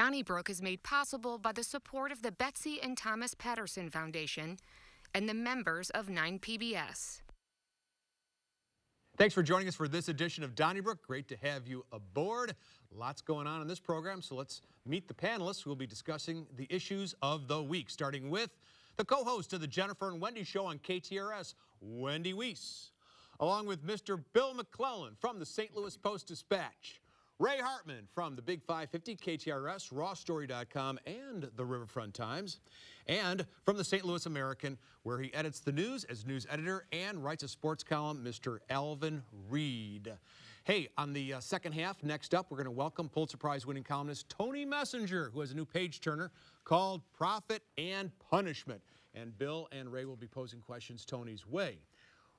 Donnybrook is made possible by the support of the Betsy and Thomas Patterson Foundation and the members of 9PBS. Thanks for joining us for this edition of Donnybrook. Great to have you aboard. Lots going on in this program, so let's meet the panelists who will be discussing the issues of the week, starting with the co-host of the Jennifer and Wendy Show on KTRS, Wendy Wiese, along with Mr. Bill McClellan from the St. Louis Post-Dispatch, Ray Hartmann from the Big 550, KTRS, rawstory.com, and the Riverfront Times, and from the St. Louis American, where he edits the news as news editor and writes a sports column, Mr. Alvin Reid. Hey, on the second half, next up, we're going to welcome Pulitzer Prize-winning columnist Tony Messenger, who has a new page-turner called Profit and Punishment. And Bill and Ray will be posing questions Tony's way.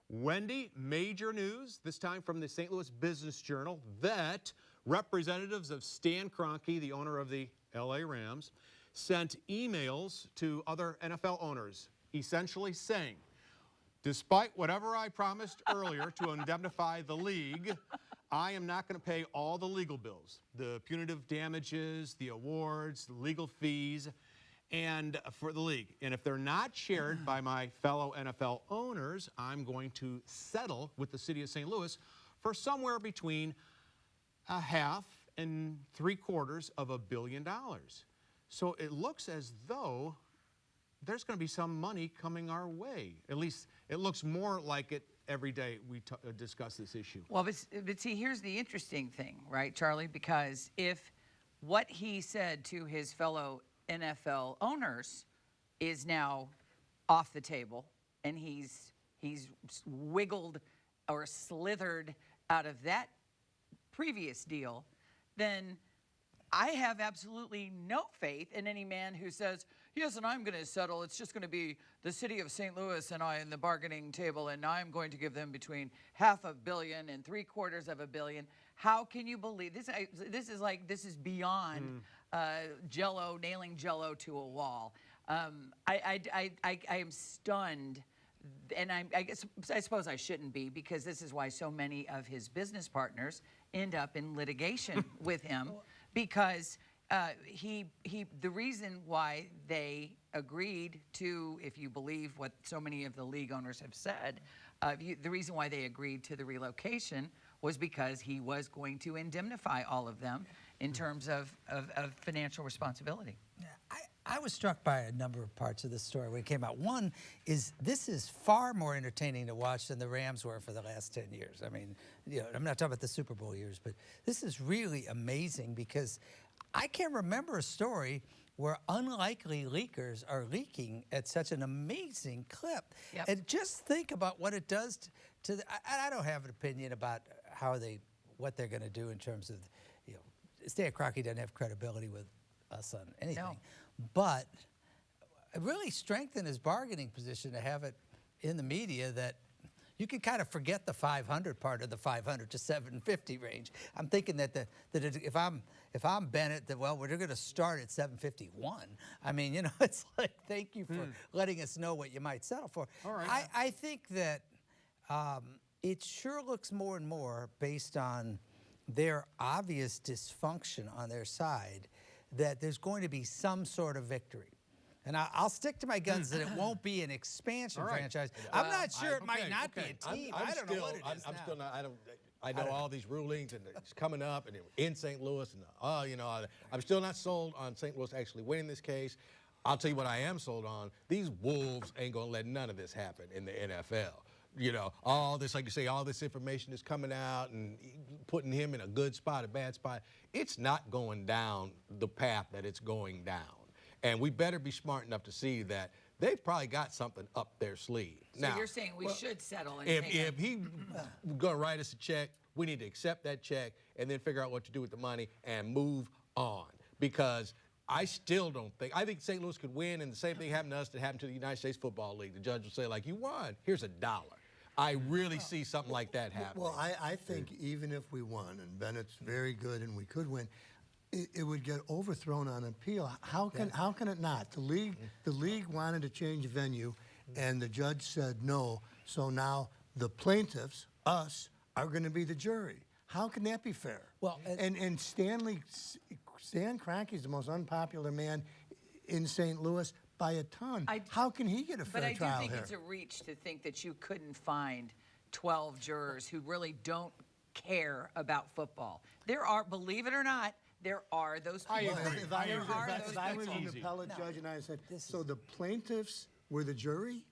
Wendy, major news, this time from the St. Louis Business Journal, that representatives of Stan Kroenke, the owner of the LA Rams, sent emails to other NFL owners, essentially saying, despite whatever I promised earlier to indemnify the league, I am not going to pay all the legal bills, the punitive damages, the awards, the legal fees, and for the league. And if they're not shared by my fellow NFL owners, I'm going to settle with the city of St. Louis for somewhere between $500 and $750 million. So it looks as though there's going to be some money coming our way. At least it looks more like it every day we discuss this issue. Well, but see, here's the interesting thing, right, Charlie? Because if what he said to his fellow NFL owners is now off the table, and he's wiggled or slithered out of that previous deal, then I have absolutely no faith in any man who says, yes, and I'm going to settle. It's just going to be the city of St. Louis and I in the bargaining table, and I'm going to give them between $500 million and $750 million. How can you believe this? This is beyond Jello, nailing Jello to a wall. I am stunned. And I suppose I shouldn't be, because this is why so many of his business partners end up in litigation with him, because the reason why they agreed to, if you believe what so many of the league owners have said, the reason why they agreed to the relocation was because he was going to indemnify all of them in terms of financial responsibility. I was struck by a number of parts of the story when it came out. One is this is far more entertaining to watch than the Rams were for the last 10 years. I mean, you know, I'm not talking about the Super Bowl years, but this is really amazing, because I can't remember a story where unlikely leakers are leaking at such an amazing clip. Yep. And just think about what it does to the, I don't have an opinion about what they're going to do in terms of, you know, Stan Kroenke doesn't have credibility with us on anything. No. But it really strengthened his bargaining position to have it in the media that you can kind of forget the 500 part of the 500 to 750 range. I'm thinking that if I'm Bennett, that, well, we're going to start at 751. I mean, you know, it's like, thank you for letting us know what you might settle for. All right. I think that it sure looks more and more, based on their obvious dysfunction on their side, that there's going to be some sort of victory. And I'll stick to my guns that it won't be an expansion franchise. I'm not sure it might not be a team. I don't know what it is I'm now. still not. I know all these rulings, and it's coming up, and in St. Louis, and you know, I'm still not sold on St. Louis actually winning this case. I'll tell you what I am sold on. These Wolves ain't gonna let none of this happen in the NFL. You know, all this, like you say, all this information is coming out and putting him in a good spot, a bad spot. It's not going down the path that it's going down. And we better be smart enough to see that they've probably got something up their sleeve. So now, you're saying we should settle and if he gonna write us a check, we need to accept that check and then figure out what to do with the money and move on. Because I still don't think, I think St. Louis could win, and the same thing happened to us that happened to the United States Football League. The judge will say, like, you won, here's $1. I really see something like that happening. Well, I think even if we won, and Bennett's very good and we could win, it would get overthrown on appeal. How can it not? The league wanted to change venue, and the judge said no. So now the plaintiffs, us, are going to be the jury. How can that be fair? Well, and Stanley Stan Kroenke's the most unpopular man in St. Louis by a ton. How can he get a fair trial But I do think here? it's a reach to think that you couldn't find 12 jurors who really don't care about football. There are, believe it or not, there are those people. If I was an appellate judge and I said, so the plaintiffs were the jury?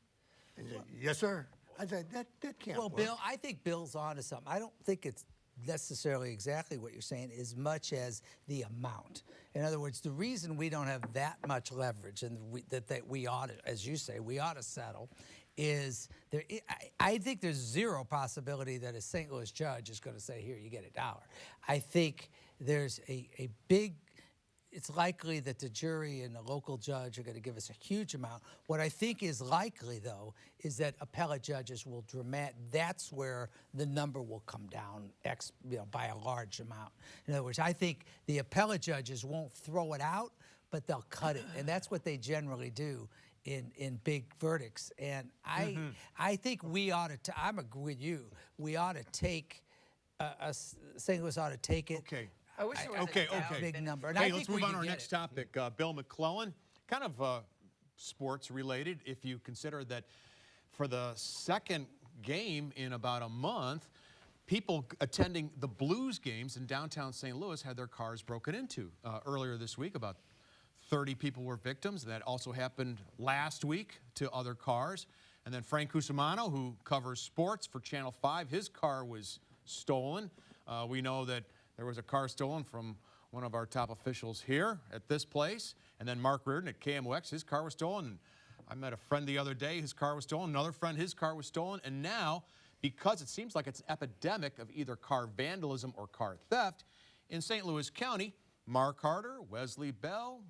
And he said, yes, sir. I said, that can't work. Bill, I think Bill's onto something. I don't think it's necessarily exactly what you're saying as much as the amount. In other words, the reason we don't have that much leverage and that we ought to, as you say, we ought to settle is there. I think there's zero possibility that a St. Louis judge is going to say, here, you get $1. I think there's a big, it's likely that the jury and the local judge are going to give us a huge amount. What I think is likely, though, is that appellate judges will that's where the number will come down by a large amount. In other words, I think the appellate judges won't throw it out, but they'll cut it. And that's what they generally do in big verdicts. And I think we ought to, I'm agree with you, we ought to take, St. Louis ought to take it. Okay. I wish there was Okay. A big number. And Hey, I let's think move we on can to our get next it. topic. Bill McClellan, kind of sports related if you consider that for the second game in about a month, people attending the Blues games in downtown St. Louis had their cars broken into. Earlier this week, about 30 people were victims. That also happened last week to other cars. And then Frank Cusimano, who covers sports for Channel 5, his car was stolen. We know that there was a car stolen from one of our top officials here at this place. And then Mark Reardon at KMOX, his car was stolen. And I met a friend the other day, his car was stolen. Another friend, his car was stolen. And now, because it seems like it's an epidemic of either car vandalism or car theft, in St. Louis County, Mark Harder, Wesley Bell,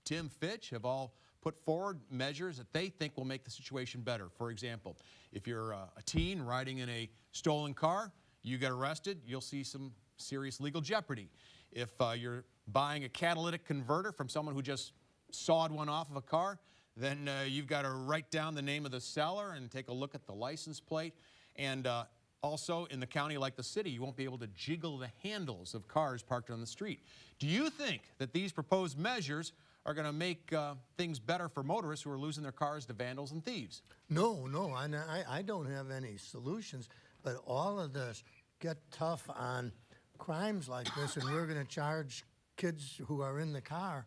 Tim Fitch have all put forward measures that they think will make the situation better. For example, if you're a teen riding in a stolen car, you get arrested, you'll see some serious legal jeopardy. If you're buying a catalytic converter from someone who just sawed one off of a car, then you've got to write down the name of the seller and take a look at the license plate. And also in the county like the city, you won't be able to jiggle the handles of cars parked on the street. Do you think that these proposed measures are going to make things better for motorists who are losing their cars to vandals and thieves? No, I don't have any solutions, but all of this get tough on crimes like this, and we're going to charge kids who are in the car.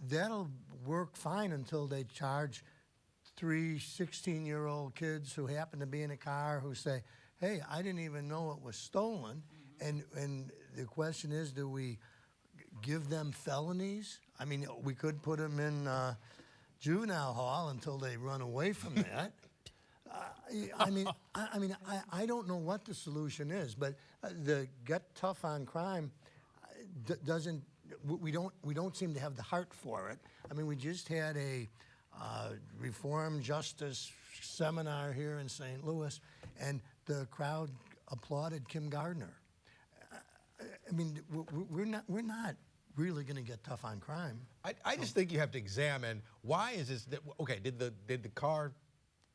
That'll work fine until they charge 3 16-year-old kids who happen to be in a car who say, hey, I didn't even know it was stolen. And the question is, do we give them felonies? I mean, we could put them in juvenile hall until they run away from that. I don't know what the solution is, but the get tough on crime doesn't. We don't seem to have the heart for it. I mean, we just had a reform justice seminar here in St. Louis, and the crowd applauded Kim Gardner. I mean, we're not really going to get tough on crime. I just think you have to examine why is this. Okay, did the car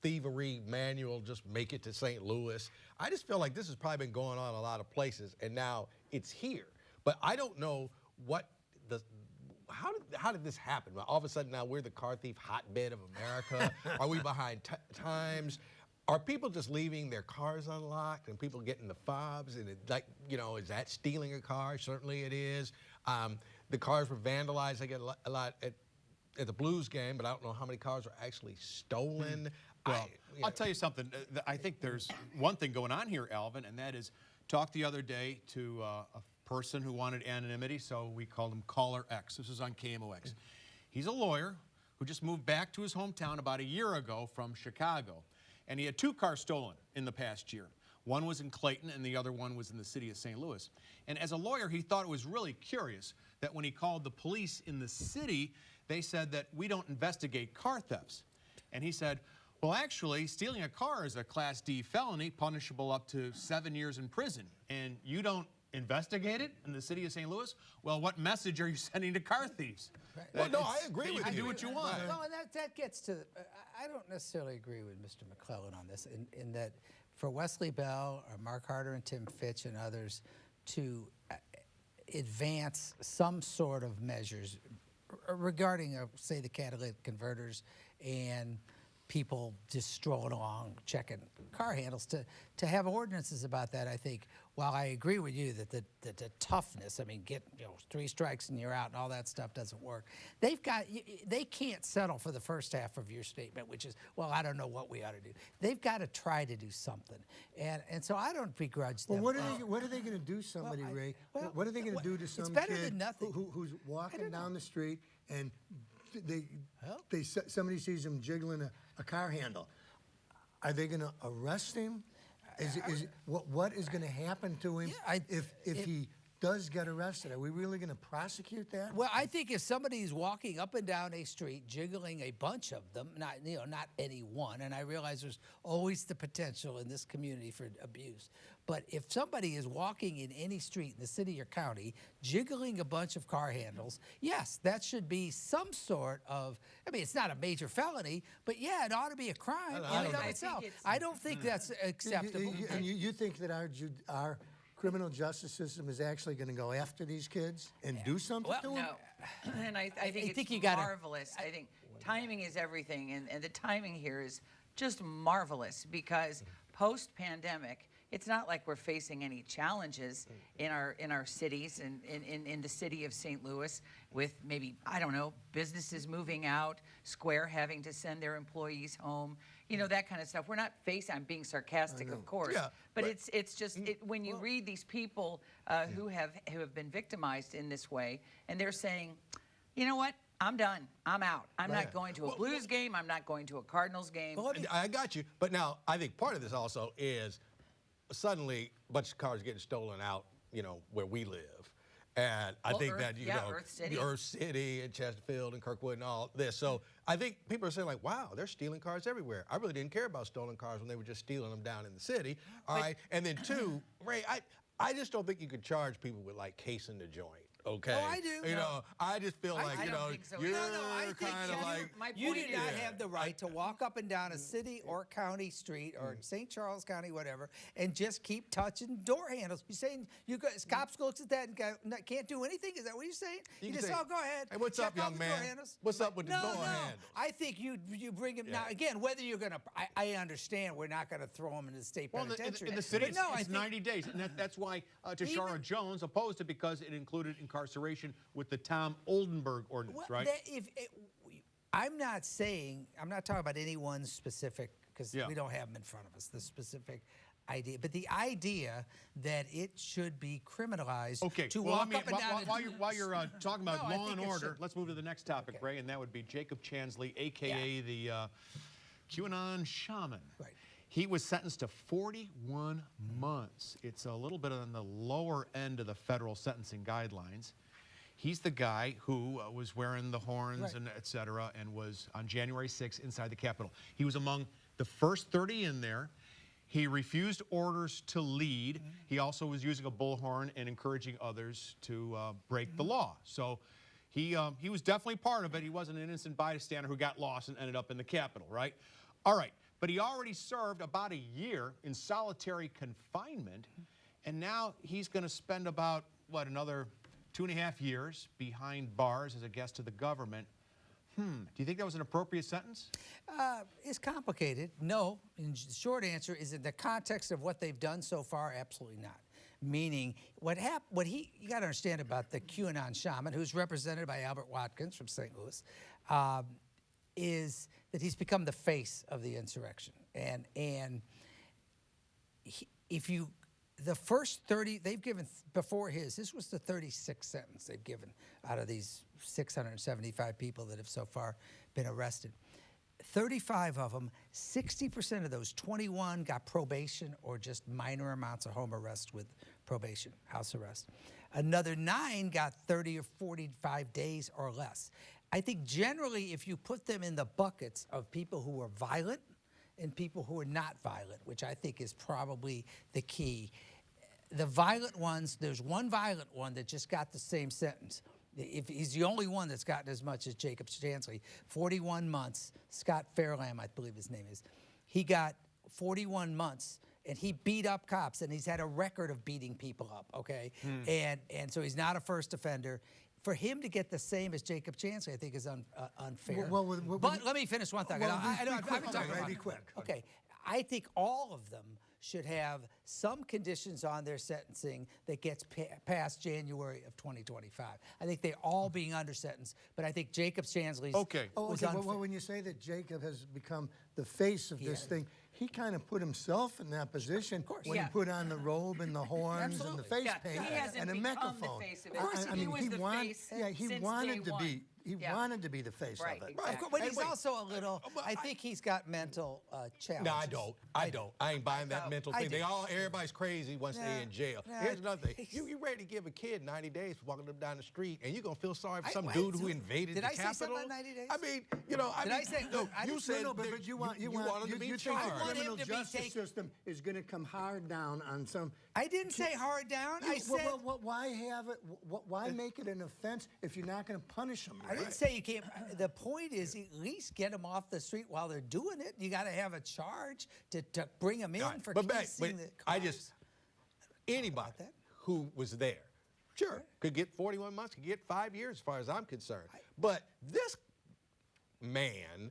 thievery manual just make it to St. Louis? I just feel like this has probably been going on a lot of places, and now it's here. But I don't know what how did this happen? All of a sudden now we're the car thief hotbed of America. Are we behind times? Are people just leaving their cars unlocked and people getting the fobs? And is that stealing a car? Certainly it is. The cars were vandalized. I get a lot at the Blues game, but I don't know how many cars were actually stolen. Well, I'll tell you something. I think there's one thing going on here, Alvin, and that is talked the other day to a person who wanted anonymity, so we called him Caller X. This is on KMOX. He's a lawyer who just moved back to his hometown about a year ago from Chicago, and he had 2 cars stolen in the past year. One was in Clayton, and the other one was in the city of St. Louis. And as a lawyer, he thought it was really curious that when he called the police in the city, they said that we don't investigate car thefts. And he said, well, actually, stealing a car is a Class D felony, punishable up to 7 years in prison. And you don't investigate it in the city of St. Louis? Well, what message are you sending to car thieves? Right. Well, no, I agree with you. You can do what you want. Well, and that gets to, I don't necessarily agree with Mr. McClellan on this, in that for Wesley Bell or Mark Harder and Tim Fitch and others to advance some sort of measures regarding, say, the catalytic converters and people just strolling along checking car handles, to have ordinances about that. I think, while I agree with you that the toughness, I mean, get 3 strikes and you're out and all that stuff doesn't work. They can't settle for the first half of your statement, which is, well, I don't know what we ought to do. They've got to try to do something, and so I don't begrudge them. Well, what are they going to do, somebody, Ray? What are they going to do to some kid who's walking down the street and somebody sees him jiggling a car handle? Are they going to arrest him? What is going to happen to him if he does get arrested? Are we really going to prosecute that? Well, I think if somebody's walking up and down a street, jiggling a bunch of them, not any one, and I realize there's always the potential in this community for abuse, but if somebody is walking in any street in the city or county, jiggling a bunch of car handles, yes, that should be some sort of, I mean, it's not a major felony, but yeah, it ought to be a crime in and of itself. I don't think that's acceptable. And you think that our criminal justice system is actually going to go after these kids and do something to them? No, and I think it's marvelous. I think timing is everything, and the timing here is just marvelous, because post-pandemic, it's not like we're facing any challenges in our cities and in the city of St. Louis with maybe, I don't know, businesses moving out, Square having to send their employees home, that kind of stuff. We're not facing, I'm being sarcastic, of course, but it's just when you read these people who have been victimized in this way, and they're saying, you know what? I'm done. I'm out. I'm not going to a Blues game. I'm not going to a Cardinals game. I got you. But now, I think part of this also is suddenly a bunch of cars getting stolen out, where we live. And I think that, Earth City and Chesterfield and Kirkwood and all this. So I think people are saying, like, wow, they're stealing cars everywhere. I really didn't care about stolen cars when they were just stealing them down in the city. All right. And then 2, Ray, I just don't think you could charge people with, like, casing the joint. Okay. Oh, I do. I just feel like, so. you're I think kind of like... You do not have the right to walk up and down a city or county street or St. Charles County, whatever, and just keep touching door handles. You're saying cops looks at that and go, can't do anything? Is that what you're saying? You just say, oh, go ahead. Hey, what's up, young man? What's up with the door handles? I think you bring him now. Again, whether you're going to, I understand we're not going to throw him in the state penitentiary. In the city, it's 90 days. And that's why Tashara Jones opposed it, because it included incarceration with the Tom Oldenburg ordinance, right? I'm not talking about any one specific, because we don't have them in front of us, the specific idea. But the idea that it should be criminalized to walk up and down. While you're talking about law and order, let's move to the next topic, Ray, and that would be Jacob Chansley, a.k.a. the QAnon shaman. Right. He was sentenced to 41 months. It's a little bit on the lower end of the federal sentencing guidelines. He's the guy who was wearing the horns and et cetera, and was on January 6th inside the Capitol. He was among the first 30 in there. He refused orders to lead. He also was using a bullhorn and encouraging others to break the law. So he was definitely part of it. He wasn't an innocent bystander who got lost and ended up in the Capitol, right? All right, but he already served about a year in solitary confinement, and now he's going to spend about, another 2.5 years behind bars as a guest of the government. Do you think that was an appropriate sentence? It's complicated. No. And the short answer is, in the context of what they've done so far, absolutely not. Meaning, you got to understand about the QAnon shaman, who's represented by Albert Watkins from St. Louis, is that he's become the face of the insurrection. And the first 30, they've given, before this was the 36th sentence they've given out of these 675 people that have so far been arrested. 35 of them, 60% of those, 21 got probation or just minor amounts of home arrest with probation, house arrest. Another 9 got 30 or 45 days or less. I think generally, if you put them in the buckets of people who are violent and people who are not violent, which I think is probably the key. The violent ones, there's one violent one that just got the same sentence. If he's the only one that's gotten as much as Jacob Chansley, 41 months. Scott Fairlamb, I believe his name is. He got 41 months, and he beat up cops, and he's had a record of beating people up, okay? And so he's not a first offender. For him to get the same as Jacob Chansley, I think is unfair. But let me finish one thing. Be quick. Okay, I think all of them should have some conditions on their sentencing that gets past January of 2025. I think they're all being under sentence, but I think Jacob Chansley's was unfair. Well, when you say that Jacob has become the face of this thing, he kind of put himself in that position when he put on the robe and the horns and the face paint and a megaphone. The face of it. I mean, he wanted to be. He wanted to be the face of it. Right. But he's also a little. I think he's got mental challenges. No, I don't. I ain't buying that mental thing. Everybody's crazy once they're in jail. Here's another thing. You ready to give a kid 90 days for walking up down the street, and you're gonna feel sorry for some dude who invaded the Capitol? Did I say something about 90 days? I mean, you know, Did I say? No, you said no, but you want him to be charged. The criminal justice system is going to come hard down on some. I didn't say hard down. I said. Why have it? Why make it an offense if you're not going to punish them? I didn't say you can't. The point is, at least get them off the street while they're doing it. You got to have a charge to bring them in for casing the cars. Anybody who was there, sure, could get 41 months, could get 5 years, as far as I'm concerned. But this man,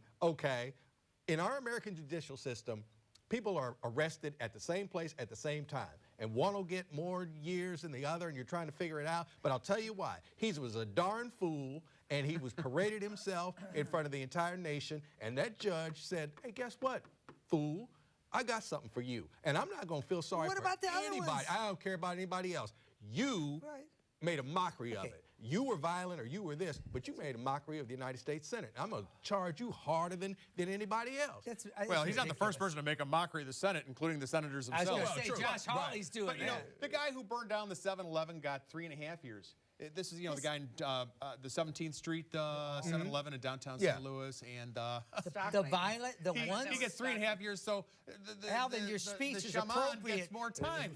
in our American judicial system, people are arrested at the same place at the same time. And one will get more years than the other, and you're trying to figure it out. But I'll tell you why. He was a darn fool, and he was paraded himself in front of the entire nation. And that judge said, hey, guess what, fool? I got something for you. And I'm not going to feel sorry for anybody. I don't care about anybody else. You made a mockery of it. You were violent or you were this, but you made a mockery of the United States Senate. I'm going to charge you harder than anybody else. Well, he's not the first person to make a mockery of the Senate, including the senators themselves. I was going to say, Josh Hawley's doing but, you know, the guy who burned down the 7-Eleven got 3.5 years. This is, the guy in the 17th Street 7-Eleven in downtown St. Louis, and he gets 3.5 years. So, Alvin, your speech is appropriate. Gets more time.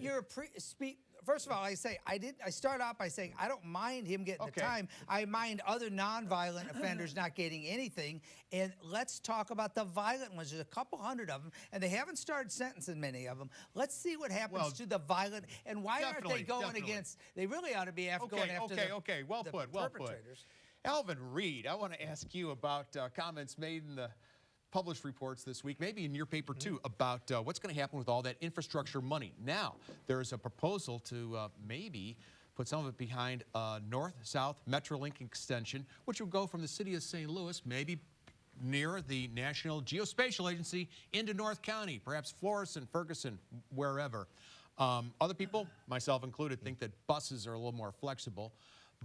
First of all, I start off by saying I don't mind him getting the time. I mind other non-violent offenders not getting anything. And let's talk about the violent ones. There's a couple hundred of them, and they haven't started sentencing many of them. Let's see what happens to the violent. And why aren't they going against? They really ought to be going after the well put. Alvin Reid, I want to ask you about comments made in the published reports this week, maybe in your paper too, about what's going to happen with all that infrastructure money. Now, there's a proposal to maybe put some of it behind a north-south Metrolink extension, which would go from the city of St. Louis, maybe near the National Geospatial Agency, into North County, perhaps Florissant, Ferguson, wherever. Other people, myself included, think that buses are a little more flexible.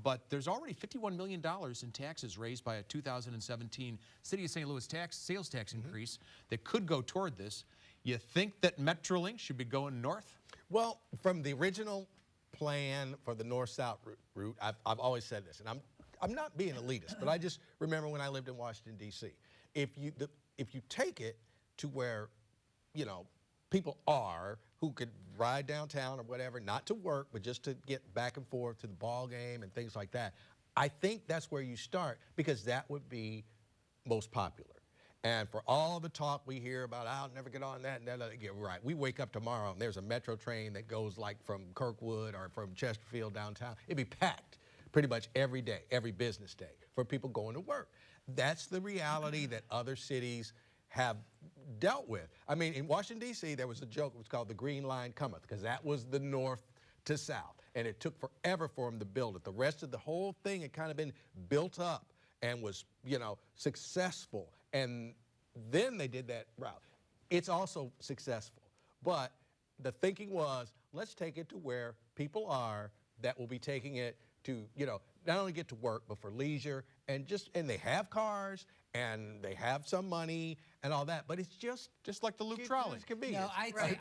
But there's already $51 million in taxes raised by a 2017 City of St. Louis sales tax increase that could go toward this. You think that Metrolink should be going north? Well, from the original plan for the north-south route, I've always said this, and I'm not being elitist, but I just remember when I lived in Washington, D.C. If you take it to where, people are who could ride downtown or whatever, not to work, but just to get back and forth to the ball game and things like that. I think that's where you start, because that would be most popular. And for all the talk we hear about, I'll never get on that, right. We wake up tomorrow and there's a metro train that goes like from Kirkwood or from Chesterfield downtown. It'd be packed pretty much every day, every business day, for people going to work. That's the reality that other cities have dealt with. I mean, in Washington, D.C., there was a joke, it was called the Green Line Cometh, because that was the north to south. And it took forever for them to build it. The rest of the whole thing had kind of been built up and was, successful. And then they did that route. It's also successful. But the thinking was, let's take it to where people are that will be taking it to, not only get to work, but for leisure, and they have cars, and they have some money and all that, but it's just like the loop trolley. It's convenient. No, I think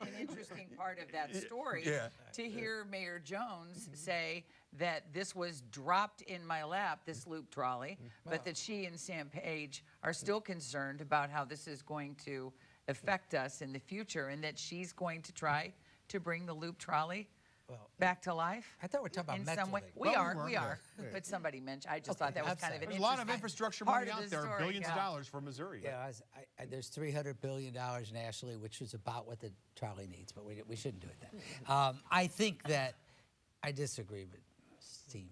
an interesting part of that story to hear Mayor Jones say that this was dropped in my lap, this loop trolley, but that she and Sam Page are still concerned about how this is going to affect us in the future, and that she's going to try to bring the loop trolley back to life? I thought we were talking about in some way. Metrolink. We Well, are, we we were, are. But somebody mentioned. I just thought that was I'm kind of sorry. an There's a lot of interesting infrastructure part money of out the there, story, billions of yeah. dollars for Missouri. Yeah, there's $300 billion nationally, which is about what the trolley needs, but we shouldn't do it then. I think that I disagree with esteemed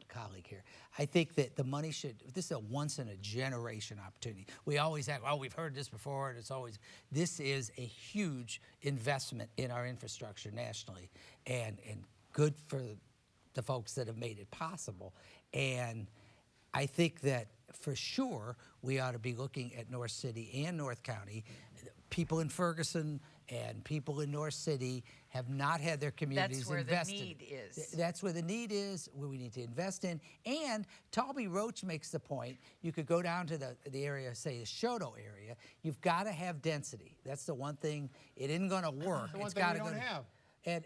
colleague here. I think that the money this is a once-in-a-generation opportunity. We always have, oh, we've heard this before, and this is a huge investment in our infrastructure nationally, and good for the folks that have made it possible. And I think that for sure we ought to be looking at North City and North County. People in Ferguson and people in North City have not had their communities invested. That's where the need is. That's where the need is, where we need to invest in. And Talby Roach makes the point, you could go down to the area, say the Shoto area, you've got to have density. That's the one thing, it isn't going to work. The one It's thing got we to don't go have.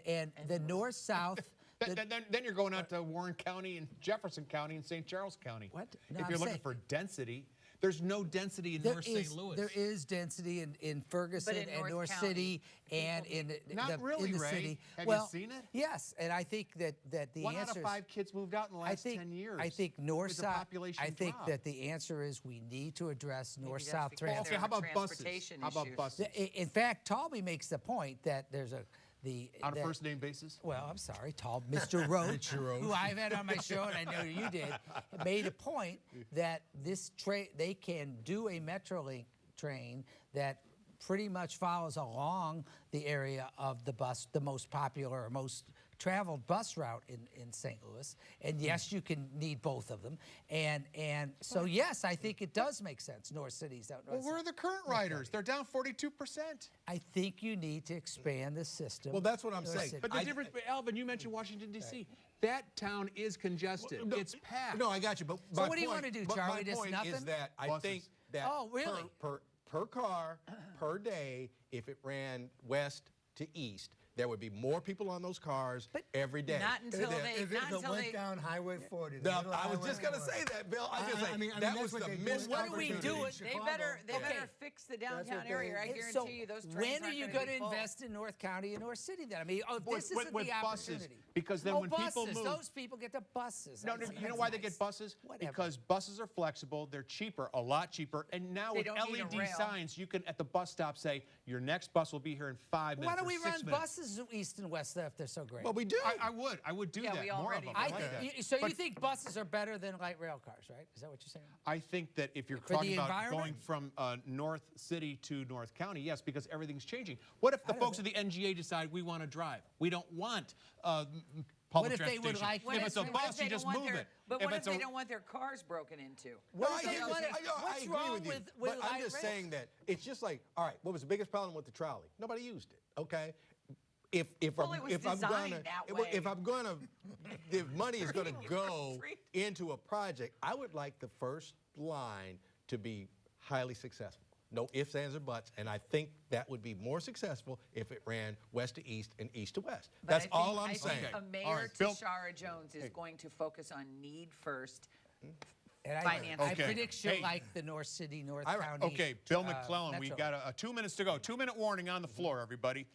And the north-south. Then you're going out to Warren County and Jefferson County and St. Charles County. What? No, If I'm you're looking saying- for density, there's no density in North St. Louis. There is density in Ferguson in and North North County, City and in Not really, in the Ray. city. Have you seen it? Yes, and I think that the One answer out of 5 kids moved out in the last 10 years. I think north with the south. population I think drop. that the answer is we need to address Maybe north that's south because transit. Okay, how there are about buses? transportation How about issues. buses? In fact, Talby makes the point that there's On a first name basis? well, I'm sorry, Mr. Roach, who I've had on my show, and I know you did, made a point that they can do a Metrolink train that pretty much follows along the area of the most popular or most traveled bus route in St. Louis. And yes, you can need both of them. And so yes, I think it does make sense. North City's out Well, north. where are the current riders? They're down 42%. I think you need to expand the system. Well, that's what I'm North saying. City. But the difference, Alvin, you mentioned Washington, D.C. That town is congested. No, It's packed. No, I got you. But So my what do you point- wanna do, but Charlie? My Just point nothing? is that I Buses. think that Oh, really? per car, per day, if it ran west to east, there would be more people on those cars every day. Not until There- they. If Not it until went they. down Highway 40. the No, middle I was Highway just going to 40. say that, Bill. I'm just saying I mean, that that's was what the they do. missed What do we opportunity. do? They better fix the downtown what area. they- I And guarantee so you, those trains when are aren't you gonna going be to full. invest in North County and North City then? I mean, this isn't with the buses, opportunity. because then when people buses, move- those people get the buses. No, That's- you know that's why they nice. get buses? Whatever. Because buses are flexible, they're cheaper, a lot cheaper, and now They with don't need a LED rail. signs, you can at the bus stop say, your next bus will be here in 5 minutes Why don't or we 6 run minutes. buses east and west if they're so great? Well, we do. I would do Yeah, that. we More of already them. do. I I like that. think, so you But think buses are better than light rail cars, right? Is that what you're saying? I think that if you're For the talking about going environment? from North City to North County, yes, because everything's changing. What if the folks at the NGA decide we want to drive? We don't want public if they would transportation. like- What If it's a what if bus, they you don't just want move their- it. But what if it's they a- don't want their cars broken into? What No, if they want it- I what's agree wrong with you. with But I'm light just rail? saying that it's just like, all right, what was the biggest problem with the trolley? Nobody used it. Okay. If Well, it was I'm designed gonna that if way. I'm gonna if money is gonna go Free. into a project, I would like the first line to be highly successful. No ifs, ands, or buts, and I think that would be more successful if it ran west to east and east to west. But That's I think- all I'm I saying. think a mayor, All right, Bill- Tashara Jones, is going to focus on need first. And Finance. I Okay. predict she'll Hey. like the North City, North All right. County. Okay, Bill McClellan, we Metro. got a 2 minutes to go. 2-minute warning on the floor, everybody.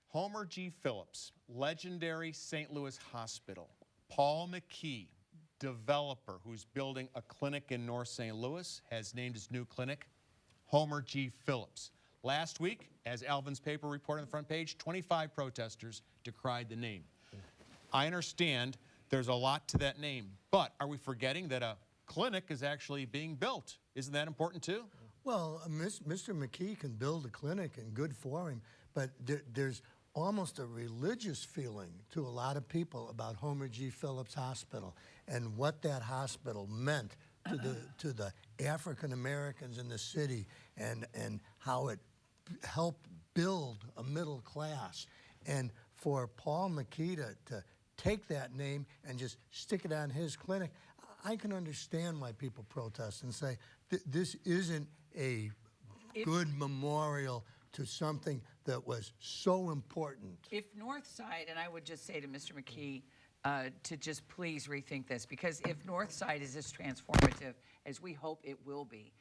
Homer G. Phillips, legendary St. Louis hospital. Paul McKee, developer who's building a clinic in North St. Louis, has named his new clinic Homer G. Phillips. Last week, as Alvin's paper reported on the front page, 25 protesters decried the name. I understand there's a lot to that name, but are we forgetting that a clinic is actually being built? Isn't that important too? Well, Mr. McKee can build a clinic and good for him, but there's almost a religious feeling to a lot of people about Homer G. Phillips Hospital and what that hospital meant to the African Americans in the city and how it helped build a middle class. And for Paul McKee to take that name and just stick it on his clinic, I can understand why people protest and say this isn't a good memorial to something that was so important. If Northside, and I would just say to Mr. McKee to just please rethink this, because if Northside is as transformative as we hope it will be,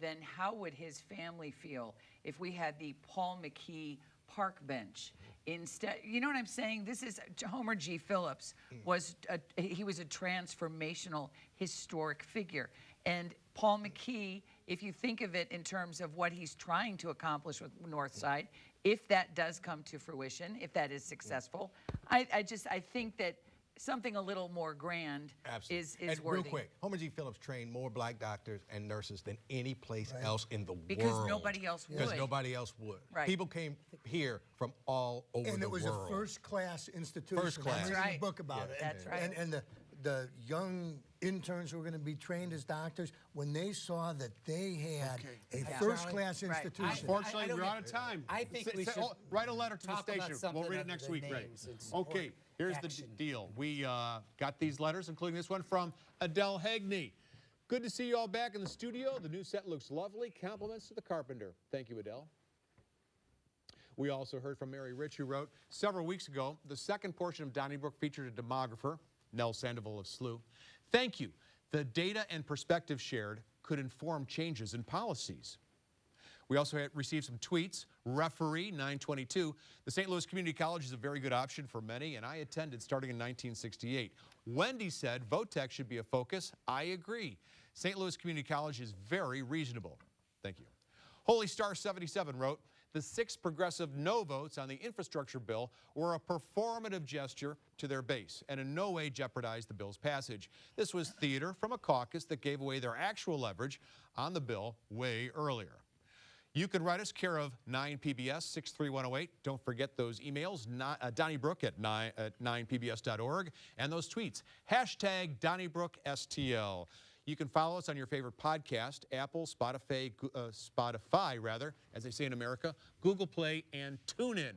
then how would his family feel if we had the Paul McKee park bench. Instead, you know what I'm saying? This is Homer G. Phillips he was a transformational historic figure. And Paul McKee, if you think of it in terms of what he's trying to accomplish with Northside, if that does come to fruition, if that is successful, I think that something a little more grand is and worthy. real quick, Homer G. Phillips trained more black doctors and nurses than any place else in the world. Because nobody else would. Because nobody else would. Right. People came here from all over the world. And it was a first-class institution. First class. I'm reading a book about it. That's right. And the young interns who were going to be trained as doctors, when they saw that they had a first-class Right. institution. Unfortunately, we're out of time. I think we should write a letter to the talk about station. something We'll read it other next than week, Ray. names and support Okay, here's the action. deal. We got these letters, including this one from Adele Hagney. Good to see you all back in the studio. The new set looks lovely. Compliments to the carpenter. Thank you, Adele. We also heard from Mary Rich, who wrote, several weeks ago, the second portion of Donnybrook featured a demographer, Nell Sandoval of SLU. Thank you. The data and perspective shared could inform changes in policies. We also received some tweets. Referee 922. The St. Louis Community College is a very good option for many, and I attended starting in 1968. Wendy said VOTEC should be a focus. I agree. St. Louis Community College is very reasonable. Thank you. Holy Star 77 wrote, the 6 progressive no votes on the infrastructure bill were a performative gesture to their base and in no way jeopardized the bill's passage. This was theater from a caucus that gave away their actual leverage on the bill way earlier. You can write us care of 9PBS 63108. Don't forget those emails, Donnybrook at 9pbs.org, and those tweets, hashtag DonnybrookSTL. You can follow us on your favorite podcast, Apple, Spotify, as they say in America, Google Play, and TuneIn.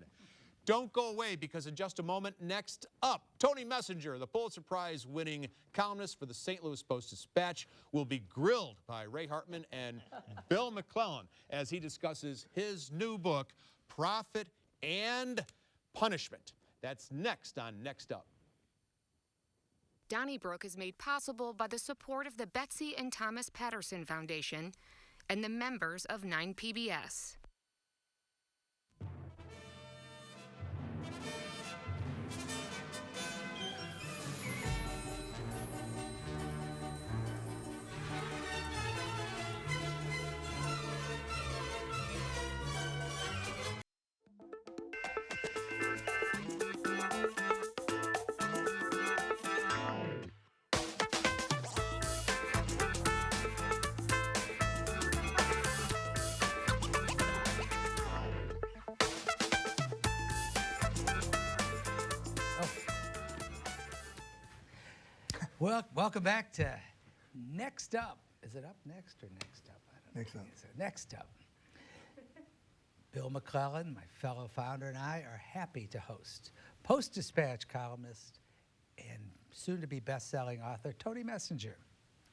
Don't go away, because in just a moment, next up, Tony Messenger, the Pulitzer Prize winning columnist for the St. Louis Post-Dispatch, will be grilled by Ray Hartmann and Bill McClellan as he discusses his new book, Profit and Punishment. That's next on Next Up. Donnybrook is made possible by the support of the Betsy and Thomas Patterson Foundation and the members of 9PBS. Well, welcome back to Next Up. Is it up next or next up? I don't know. Next Up. Is it Next Up. Bill McClellan, my fellow founder, and I are happy to host Post-Dispatch columnist and soon-to-be best-selling author Tony Messenger.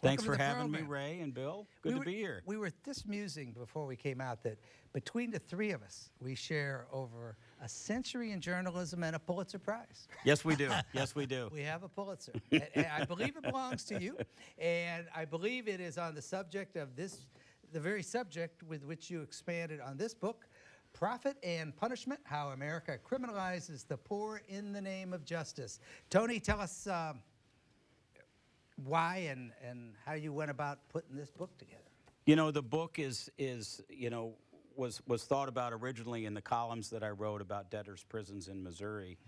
Thanks Welcome for to the having me, program. Ray and Bill. Good to be here. We were this musing before we came out that between the three of us, we share over a century in journalism and a Pulitzer Prize. Yes, we do. Yes, we do. We have a Pulitzer. And I believe it belongs to you. And I believe it is on the subject of this, the very subject with which you expanded on this book, Profit and Punishment, How America Criminalizes the Poor in the Name of Justice. Tony, tell us why and how you went about putting this book together. You know, the book is was thought about originally in the columns that I wrote about debtors' prisons in Missouri.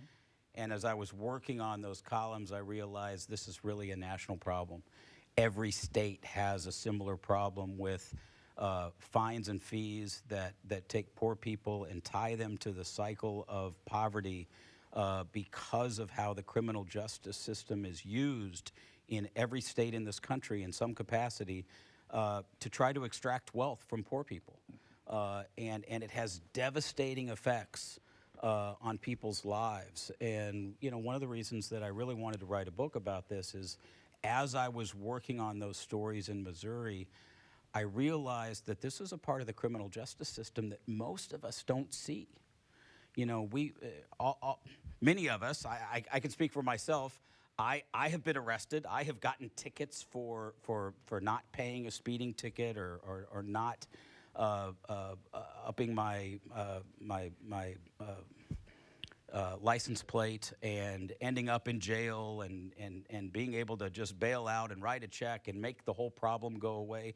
And as I was working on those columns, I realized this is really a national problem. Every state has a similar problem with fines and fees that take poor people and tie them to the cycle of poverty because of how the criminal justice system is used in every state in this country in some capacity to try to extract wealth from poor people. And it has devastating effects on people's lives. And, you know, one of the reasons that I really wanted to write a book about this is as I was working on those stories in Missouri, I realized that this is a part of the criminal justice system that most of us don't see. You know, many of us, I can speak for myself, I have been arrested. I have gotten tickets for not paying a speeding ticket or not upping my license plate and ending up in jail and being able to just bail out and write a check and make the whole problem go away.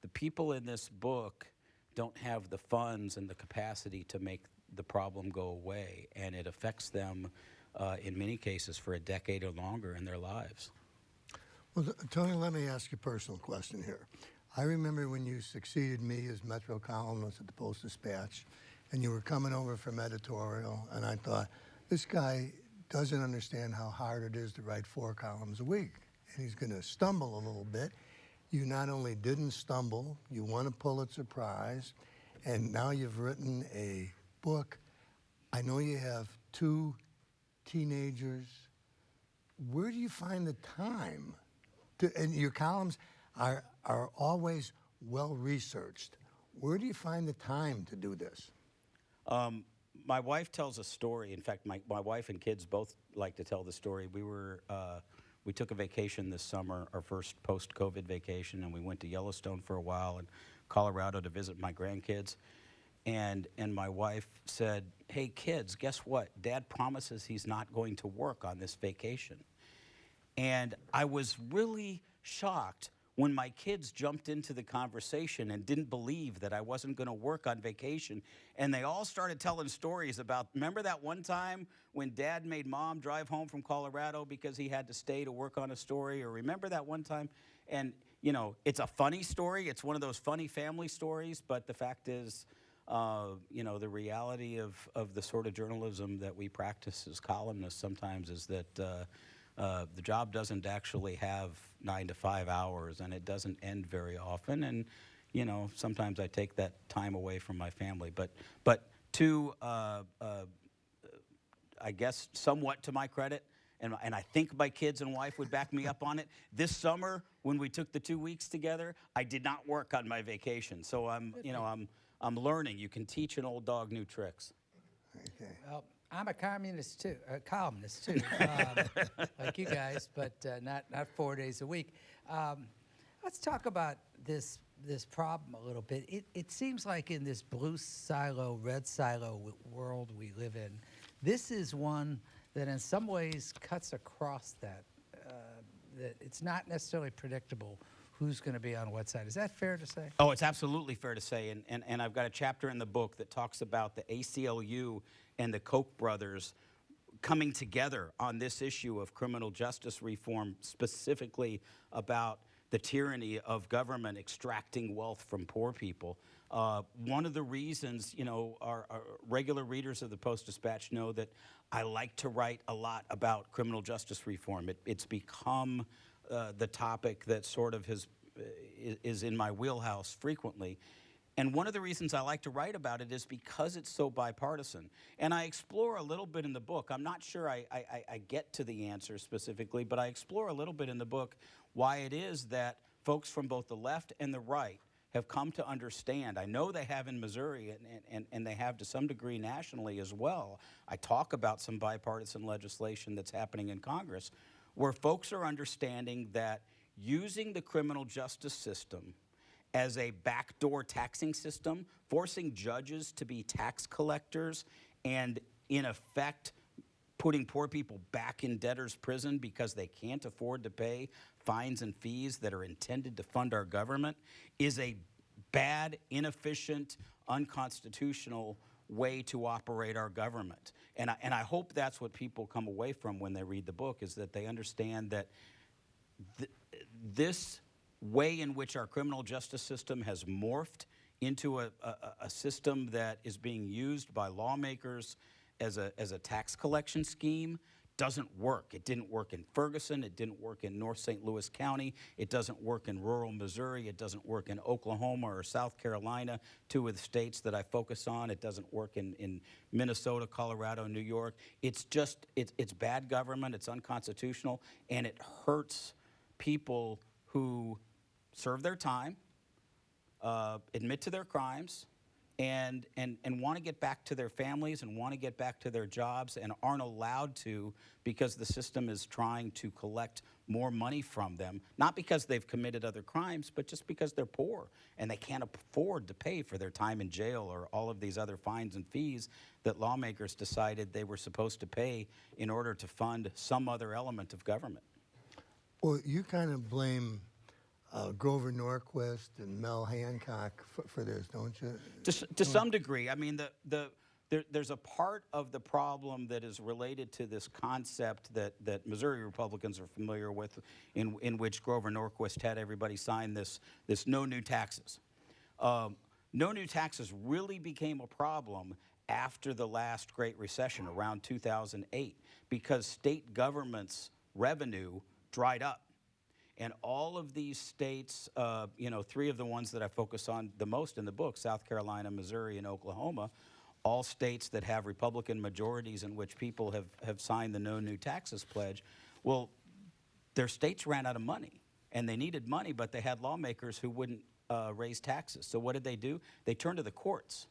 The people in this book don't have the funds and the capacity to make the problem go away, and it affects them in many cases for a decade or longer in their lives. Well, Tony, let me ask you a personal question here. I remember when you succeeded me as Metro columnist at the Post-Dispatch, and you were coming over from editorial, and I thought, this guy doesn't understand how hard it is to write 4 columns a week, and he's going to stumble a little bit. You not only didn't stumble, you won a Pulitzer Prize, and now you've written a book. I know you have 2 teenagers. Where do you find the time? And your columns are always well-researched. Where do you find the time to do this? My wife tells a story. In fact, my wife and kids both like to tell the story. We took a vacation this summer, our first post-COVID vacation, and we went to Yellowstone for a while and Colorado to visit my grandkids. And my wife said, "Hey kids, guess what? Dad promises he's not going to work on this vacation." And I was really shocked when my kids jumped into the conversation and didn't believe that I wasn't going to work on vacation. And they all started telling stories about, remember that one time when Dad made Mom drive home from Colorado because he had to stay to work on a story? Or remember that one time? And, you know, it's a funny story. It's one of those funny family stories. But the fact is, you know, the reality of the sort of journalism that we practice as columnists sometimes is that the job doesn't actually have 9 to 5 hours, and it doesn't end very often. And, you know, sometimes I take that time away from my family. But to, I guess, somewhat to my credit, and I think my kids and wife would back me up on it, this summer when we took the 2 weeks together, I did not work on my vacation. So I'm learning. You can teach an old dog new tricks. Okay. Well, I'm a columnist too, like you guys, but not 4 days a week. Let's talk about this problem a little bit. It seems like in this blue silo, red silo world we live in, this is one that in some ways cuts across that. That it's not necessarily predictable who's going to be on what side. Is that fair to say? Oh, it's absolutely fair to say. And I've got a chapter in the book that talks about the ACLU and the Koch brothers coming together on this issue of criminal justice reform, specifically about the tyranny of government extracting wealth from poor people. One of the reasons, you know, our regular readers of the Post-Dispatch know that I like to write a lot about criminal justice reform. It's become the topic that sort of is in my wheelhouse frequently. And one of the reasons I like to write about it is because it's so bipartisan. And I explore a little bit in the book. I'm not sure I get to the answer specifically, but I explore a little bit in the book why it is that folks from both the left and the right have come to understand. I know they have in Missouri, and they have to some degree nationally as well. I talk about some bipartisan legislation that's happening in Congress where folks are understanding that using the criminal justice system as a backdoor taxing system, forcing judges to be tax collectors, and in effect putting poor people back in debtor's prison because they can't afford to pay fines and fees that are intended to fund our government, is a bad, inefficient, unconstitutional way to operate our government. And I hope that's what people come away from when they read the book, is that they understand that this way in which our criminal justice system has morphed into a system that is being used by lawmakers as a tax collection scheme doesn't work. It didn't work in Ferguson. It didn't work in North St. Louis County. It doesn't work in rural Missouri. It doesn't work in Oklahoma or South Carolina, 2 of the states that I focus on. It doesn't work in Minnesota, Colorado, New York. It's just, it's bad government. It's unconstitutional, and it hurts people who serve their time, admit to their crimes, and want to get back to their families and want to get back to their jobs and aren't allowed to because the system is trying to collect more money from them, not because they've committed other crimes, but just because they're poor and they can't afford to pay for their time in jail or all of these other fines and fees that lawmakers decided they were supposed to pay in order to fund some other element of government. Well, you kind of blame Grover Norquist and Mel Hancock for this, don't you? To some degree. I mean, there's a part of the problem that is related to this concept that Missouri Republicans are familiar with, in which Grover Norquist had everybody sign this no new taxes. No new taxes really became a problem after the last Great Recession around 2008 because state government's revenue dried up. And all of these states, three of the ones that I focus on the most in the book, South Carolina, Missouri, and Oklahoma, all states that have Republican majorities in which people have signed the No New Taxes pledge, well, their states ran out of money. And they needed money, but they had lawmakers who wouldn't raise taxes. So what did they do? They turned to the courts.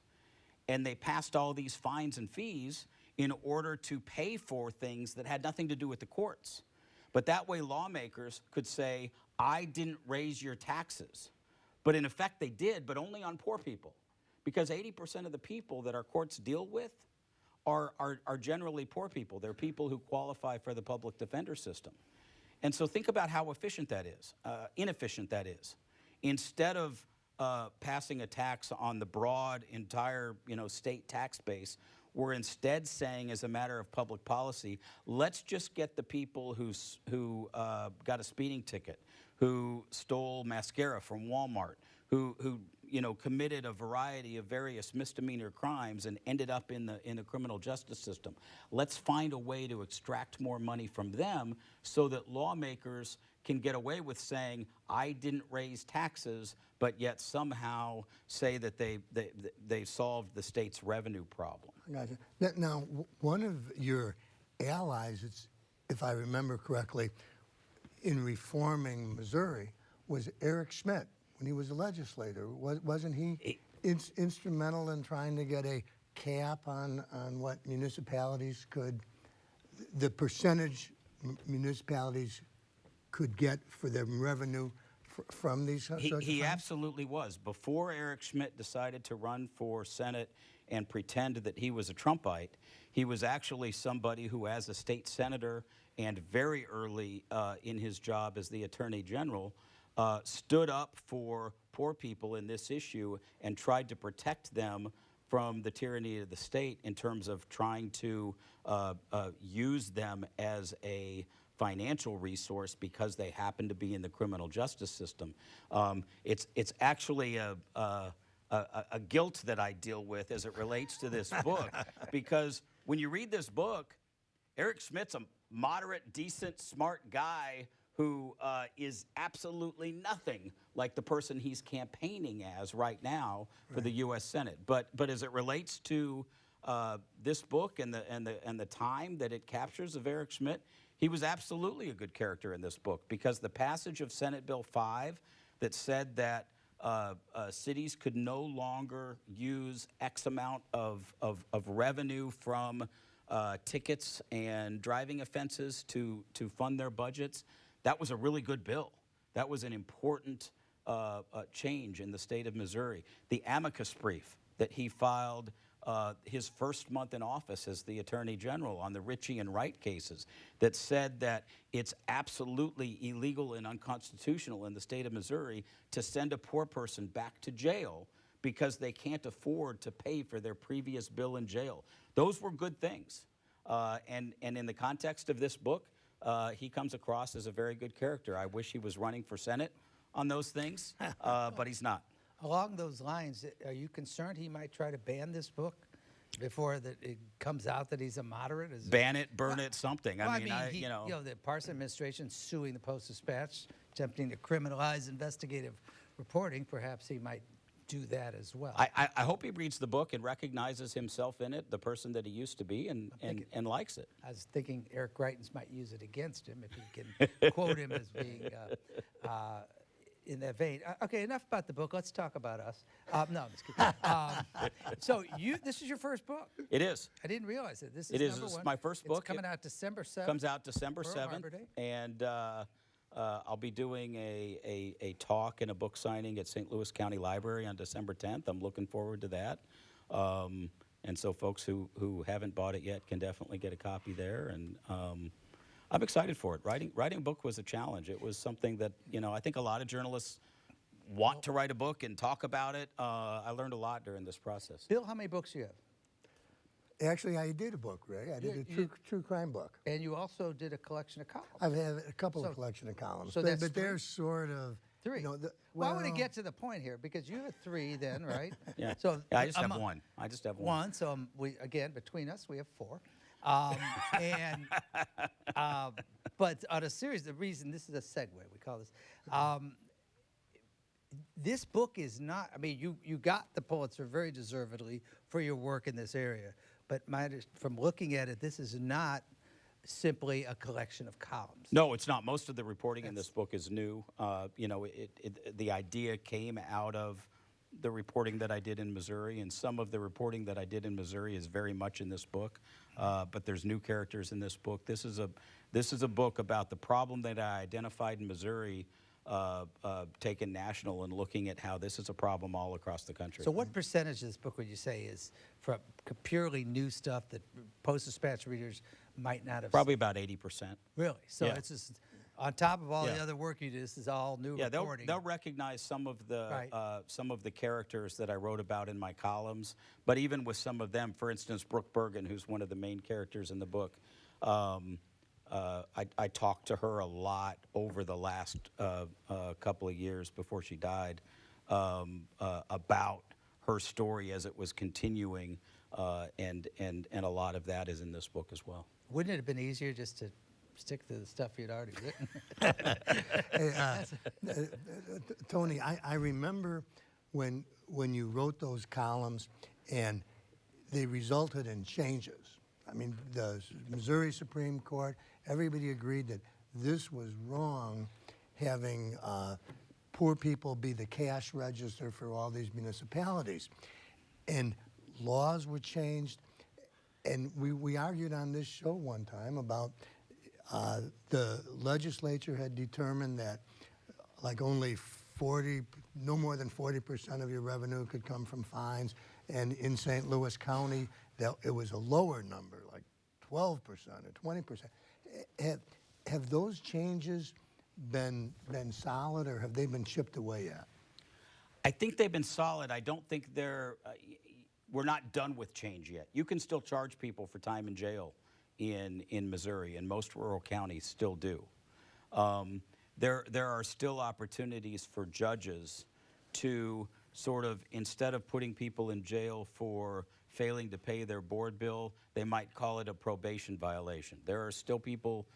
And they passed all these fines and fees in order to pay for things that had nothing to do with the courts. But that way lawmakers could say, I didn't raise your taxes. But in effect they did, but only on poor people. Because 80% of the people that our courts deal with are generally poor people. They're people who qualify for the public defender system. And so think about how efficient that is, inefficient that is. Instead of passing a tax on the broad, entire state tax base, we're instead saying, as a matter of public policy, let's just get the people who got a speeding ticket, who stole mascara from Walmart, who committed a variety of various misdemeanor crimes and ended up in the criminal justice system. Let's find a way to extract more money from them so that lawmakers can get away with saying, I didn't raise taxes, but yet somehow say that they solved the state's revenue problem. Gotcha. Now, one of your allies, if I remember correctly, in reforming Missouri was Eric Schmidt when he was a legislator. Wasn't he instrumental in trying to get a cap on what municipalities could, the percentage municipalities could get for their revenue from these He absolutely was. Before Eric Schmidt decided to run for Senate and pretend that he was a Trumpite, he was actually somebody who, as a state senator and very early in his job as the Attorney General, stood up for poor people in this issue and tried to protect them from the tyranny of the state in terms of trying to use them as a financial resource because they happen to be in the criminal justice system. It's actually a guilt that I deal with as it relates to this book, because when you read this book, Eric Schmidt's a moderate, decent, smart guy who is absolutely nothing like the person he's campaigning as right now for the U.S. Senate. But as it relates to this book and the time that it captures of Eric Schmidt, he was absolutely a good character in this book, because the passage of Senate Bill 5 that said that cities could no longer use X amount of revenue from tickets and driving offenses to fund their budgets, that was a really good bill. That was an important change in the state of Missouri. The amicus brief that he filed his first month in office as the Attorney General on the Ritchie and Wright cases, that said that it's absolutely illegal and unconstitutional in the state of Missouri to send a poor person back to jail because they can't afford to pay for their previous bill in jail. Those were good things. And in the context of this book, he comes across as a very good character. I wish he was running for Senate on those things, but he's not. Along those lines, are you concerned he might try to ban this book before it comes out that he's a moderate? Ban it, burn it, something. Well, I mean, the Parson administration suing the Post-Dispatch, attempting to criminalize investigative reporting. Perhaps he might do that as well. I hope he reads the book and recognizes himself in it, the person that he used to be, and likes it. I was thinking Eric Greitens might use it against him if he can quote him as being in that vein. Okay, enough about the book. Let's talk about us. No, I'm just kidding. So this is your first book. It is. I didn't realize it. This is It is. number This is one. my first book. It's coming out December 7th. Comes out December Pearl 7th. Harbor Day. And I'll be doing a talk and a book signing at St. Louis County Library on December 10th. I'm looking forward to that. And so folks who haven't bought it yet can definitely get a copy there. And I'm excited for it. Writing a book was a challenge. It was something that, I think a lot of journalists want to write a book and talk about it. I learned a lot during this process. Bill, how many books do you have? Actually, I did a book, Ray. I did a true crime book. And you also did a collection of columns. I've had a couple of collection of columns, so but that's they're sort of three. Well, I want to get to the point here because you have three, then, right? Yeah. So I just have one. I just have one. One. So again, between us, we have four. But on a series, the reason this is a segue, we call this. This book is not. I mean, you got the Pulitzer very deservedly for your work in this area. But from looking at it, this is not simply a collection of columns. No, it's not. Most of the reporting in this book is new. The idea came out of the reporting that I did in Missouri, and some of the reporting that I did in Missouri is very much in this book. But there's new characters in this book. This is a book about the problem that I identified in Missouri, taken national and looking at how this is a problem all across the country. So what percentage of this book would you say is from purely new stuff that Post-Dispatch readers might not have Probably about 80%. Really? So Yeah. it's just on top of all the Yeah. other work you do, this is all new reporting. They'll recognize some of the Right. characters that I wrote about in my columns, but even with some of them, for instance, Brooke Bergen, who's one of the main characters in the book, I talked to her a lot over the last couple of years before she died about her story as it was continuing, and a lot of that is in this book as well. Wouldn't it have been easier just to stick to the stuff you'd already written? Hey, Tony, I remember when you wrote those columns and they resulted in changes. I mean, the Missouri Supreme Court, everybody agreed that this was wrong, having poor people be the cash register for all these municipalities. And laws were changed. And we argued on this show one time about the legislature had determined that like only no more than 40% of your revenue could come from fines. And in St. Louis County, that it was a lower number, like 12% or 20%. Have those changes been solid, or have they been chipped away at? I think they've been solid. I don't think we're not done with change yet. You can still charge people for time in jail in Missouri, and most rural counties still do. There are still opportunities for judges to sort of, instead of putting people in jail for failing to pay their board bill, they might call it a probation violation. There are still people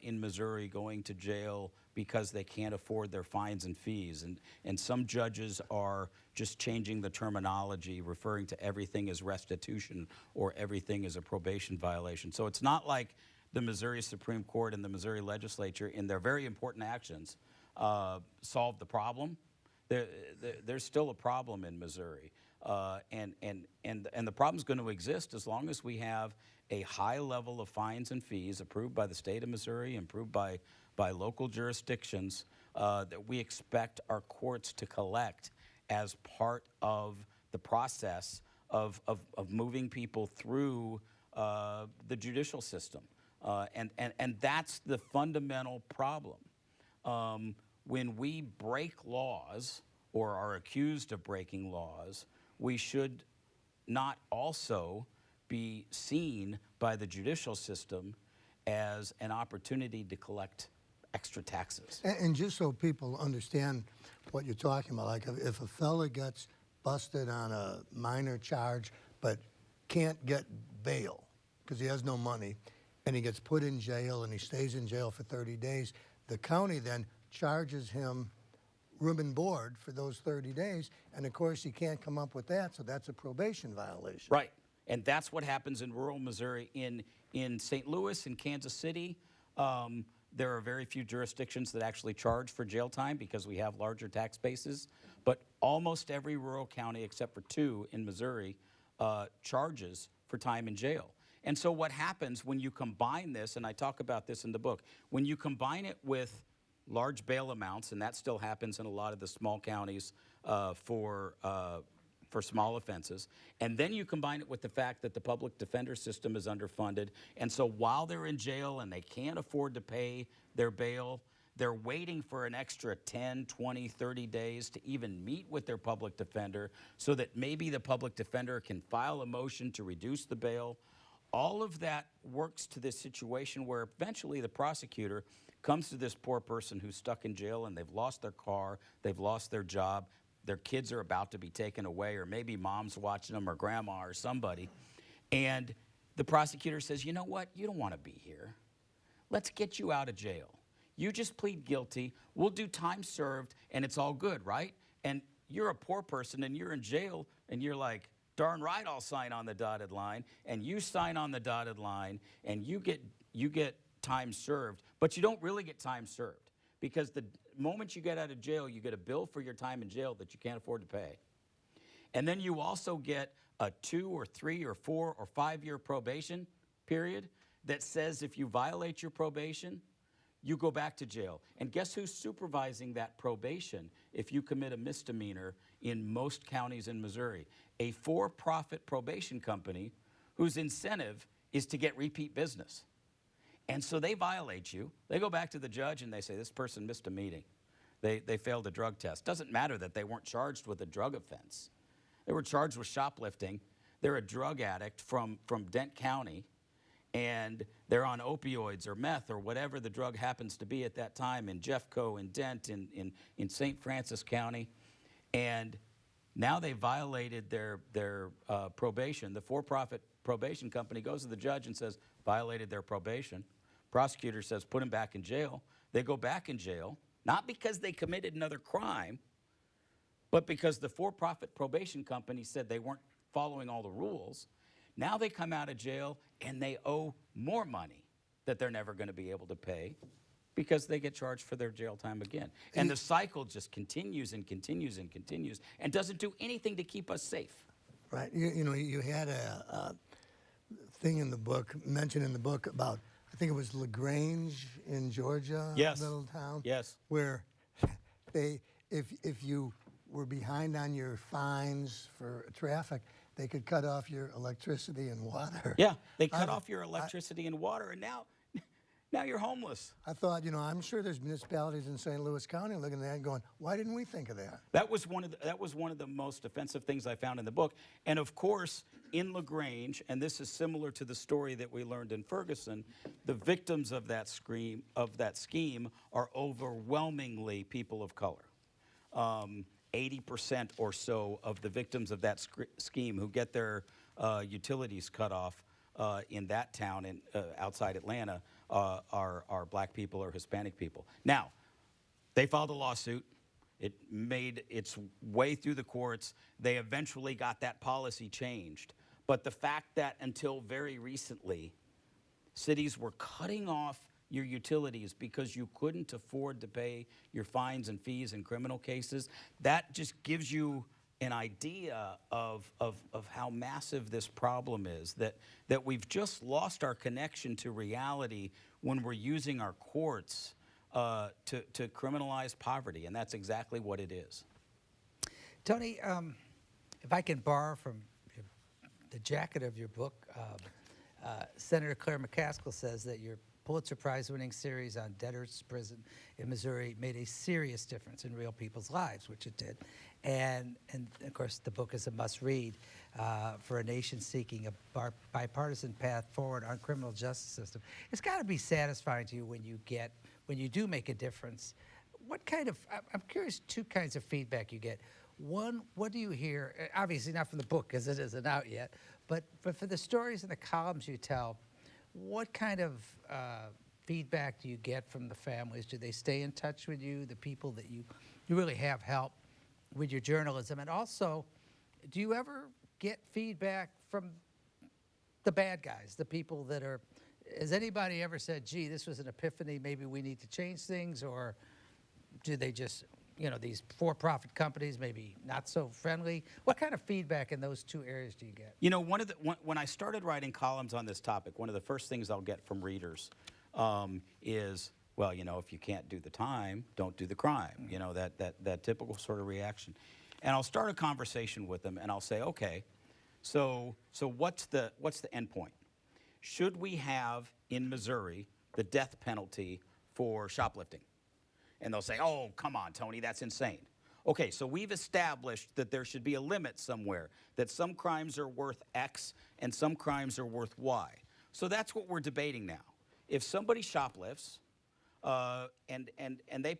in Missouri going to jail because they can't afford their fines and fees. And some judges are just changing the terminology, referring to everything as restitution or everything as a probation violation. So it's not like the Missouri Supreme Court and the Missouri legislature, in their very important actions, solved the problem. There's still a problem in Missouri. And the problem's going to exist as long as we have a high level of fines and fees approved by the state of Missouri, approved by local jurisdictions, that we expect our courts to collect as part of the process of moving people through the judicial system. And that's the fundamental problem. When we break laws or are accused of breaking laws, we should not also be seen by the judicial system as an opportunity to collect extra taxes. And just so people understand what you're talking about, like if a fella gets busted on a minor charge but can't get bail because he has no money, and he gets put in jail and he stays in jail for 30 days, the county then charges him room and board for those 30 days, and of course he can't come up with that, so that's a probation violation. Right, and that's what happens in rural Missouri. In St. Louis and Kansas City, there are very few jurisdictions that actually charge for jail time because we have larger tax bases. But almost every rural county, except for 2 in Missouri, charges for time in jail. And so what happens when you combine this, and I talk about this in the book, when you combine it with large bail amounts, and that still happens in a lot of the small counties for small offenses, and then you combine it with the fact that the public defender system is underfunded, and so while they're in jail and they can't afford to pay their bail, they're waiting for an extra 10, 20, 30 days to even meet with their public defender so that maybe the public defender can file a motion to reduce the bail. All of that works to this situation where eventually the prosecutor comes to this poor person who's stuck in jail and they've lost their car, they've lost their job, their kids are about to be taken away, or maybe mom's watching them or grandma or somebody. And the prosecutor says, you know what, you don't want to be here. Let's get you out of jail. You just plead guilty, we'll do time served, and it's all good, right? And you're a poor person and you're in jail and you're like, darn right, I'll sign on the dotted line. And you sign on the dotted line and you get time served, but you don't really get time served because the moment you get out of jail, you get a bill for your time in jail that you can't afford to pay. And then you also get a 2 or 3 or 4 or 5 year probation period that says if you violate your probation, you go back to jail. And guess who's supervising that probation if you commit a misdemeanor in most counties in Missouri? A for-profit probation company whose incentive is to get repeat business. And so they violate you. They go back to the judge and they say, this person missed a meeting. They failed a drug test. Doesn't matter that they weren't charged with a drug offense. They were charged with shoplifting. They're a drug addict from Dent County, and they're on opioids or meth or whatever the drug happens to be at that time in Jeffco and Dent in St. Francis County. And now they violated their probation. The for-profit probation company goes to the judge and says, violated their probation. Prosecutor says, put him back in jail. They go back in jail, not because they committed another crime, but because the for-profit probation company said they weren't following all the rules. Now they come out of jail and they owe more money that they're never going to be able to pay because they get charged for their jail time again. And the cycle just continues and continues and continues and doesn't do anything to keep us safe. Right. You know, you had a thing in the book, mentioned in the book about, I think it was LaGrange in Georgia, Yes. little town. Yes. Where if you were behind on your fines for traffic, they could cut off your electricity and water. Yeah, they cut off your electricity and water, and now you're homeless. I thought, you know, I'm sure there's municipalities in St. Louis County looking at that and going, why didn't we think of that? That was one of the most offensive things I found in the book. And of course, in LaGrange, and this is similar to the story that we learned in Ferguson, the victims of that scheme are overwhelmingly people of color. 80% or so of the victims of that scheme who get their utilities cut off in that town and outside Atlanta are black people or Hispanic people. Now, they filed a lawsuit. It made its way through the courts. They eventually got that policy changed. But the fact that until very recently, cities were cutting off your utilities because you couldn't afford to pay your fines and fees in criminal cases, that just gives you an idea of how massive this problem is, that we've just lost our connection to reality when we're using our courts to criminalize poverty, and that's exactly what it is. Tony, if I can borrow from the jacket of your book, Senator Claire McCaskill says that your Pulitzer Prize-winning series on debtors' prison in Missouri made a serious difference in real people's lives, which it did. And of course, the book is a must-read for a nation seeking a bipartisan path forward on criminal justice system. It's got to be satisfying to you when you do make a difference. What kind of, I'm curious, 2 kinds of feedback you get. One, what do you hear, obviously not from the book because it isn't out yet, but for the stories and the columns you tell, what kind of feedback do you get from the families? Do they stay in touch with you, the people that you really have helped with your journalism? And also, do you ever get feedback from the bad guys, the people that are has anybody ever said, gee, this was an epiphany, maybe we need to change things? Or do they just, you know, these for-profit companies maybe not so friendly? What kind of feedback in those two areas do you get? You know, when I started writing columns on this topic, one of the first things I'll get from readers is, well, you know, if you can't do the time, don't do the crime. You know, that typical sort of reaction. And I'll start a conversation with them, and I'll say, okay, so what's the end point? Should we have in Missouri the death penalty for shoplifting? And they'll say, oh, come on, Tony, that's insane. Okay, so we've established that there should be a limit somewhere, that some crimes are worth X and some crimes are worth Y. So that's what we're debating now. If somebody shoplifts and they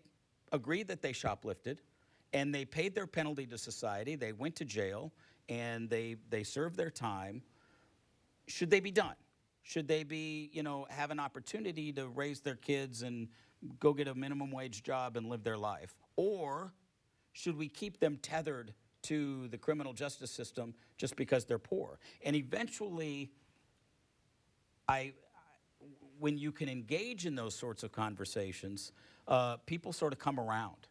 agreed that they shoplifted and they paid their penalty to society, they went to jail and they served their time, should they be done? Should they be, you know, have an opportunity to raise their kids and go get a minimum wage job and live their life? Or should we keep them tethered to the criminal justice system just because they're poor? And eventually, when you can engage in those sorts of conversations, people sort of come around.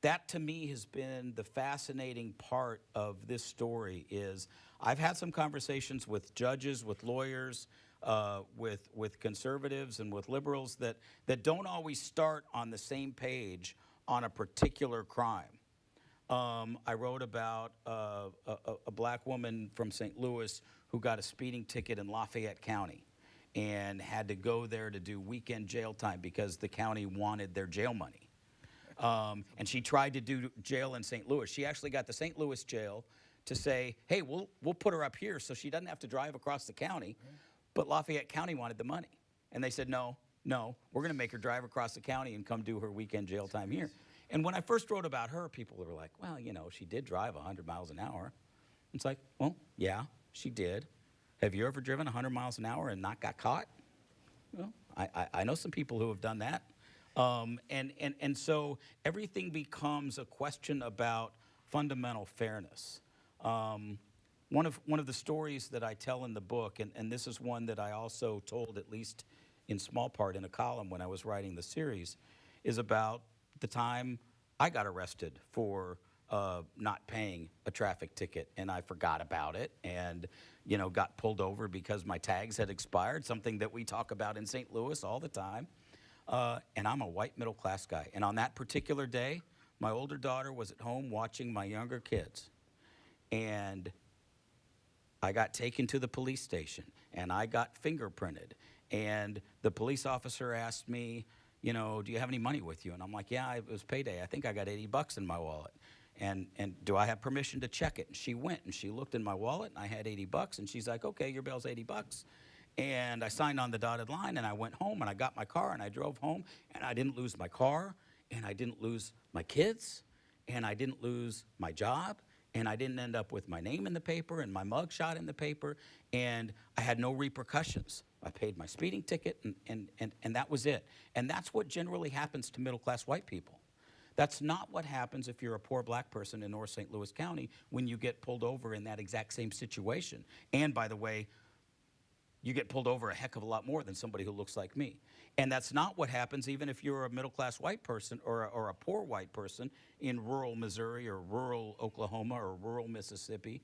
That to me has been the fascinating part of this story. Is I've had some conversations with judges, with lawyers, with conservatives and with liberals that don't always start on the same page on a particular crime. I wrote about a black woman from St. Louis who got a speeding ticket in Lafayette County and had to go there to do weekend jail time because the county wanted their jail money. And she tried to do jail in St. Louis. She actually got the St. Louis jail to say, hey, we'll put her up here so she doesn't have to drive across the county. But Lafayette County wanted the money. And they said, no, we're going to make her drive across the county and come do her weekend jail time here. And when I first wrote about her, people were like, well, you know, she did drive 100 miles an hour. It's like, well, yeah, she did. Have you ever driven 100 miles an hour and not got caught? Well, I know some people who have done that. And so everything becomes a question about fundamental fairness. One of the stories that I tell in the book, and this is one that I also told at least in small part in a column when I was writing the series, is about the time I got arrested for not paying a traffic ticket, and I forgot about it, and you know, got pulled over because my tags had expired, something that we talk about in St. Louis all the time. And I'm a white middle-class guy. And on that particular day, my older daughter was at home watching my younger kids. And I got taken to the police station, and I got fingerprinted. And the police officer asked me, you know, do you have any money with you? And I'm like, yeah, it was payday. I think I got $80 in my wallet. And do I have permission to check it? And she went, and she looked in my wallet, and I had $80. And she's like, okay, your bail's $80. And I signed on the dotted line, and I went home, and I got my car, and I drove home, and I didn't lose my car, and I didn't lose my kids, and I didn't lose my job, and I didn't end up with my name in the paper and my mugshot in the paper, and I had no repercussions. I paid my speeding ticket, and that was it. And that's what generally happens to middle-class white people. That's not what happens if you're a poor black person in North St. Louis County when you get pulled over in that exact same situation. And by the way, you get pulled over a heck of a lot more than somebody who looks like me. And that's not what happens even if you're a middle-class white person or a poor white person in rural Missouri or rural Oklahoma or rural Mississippi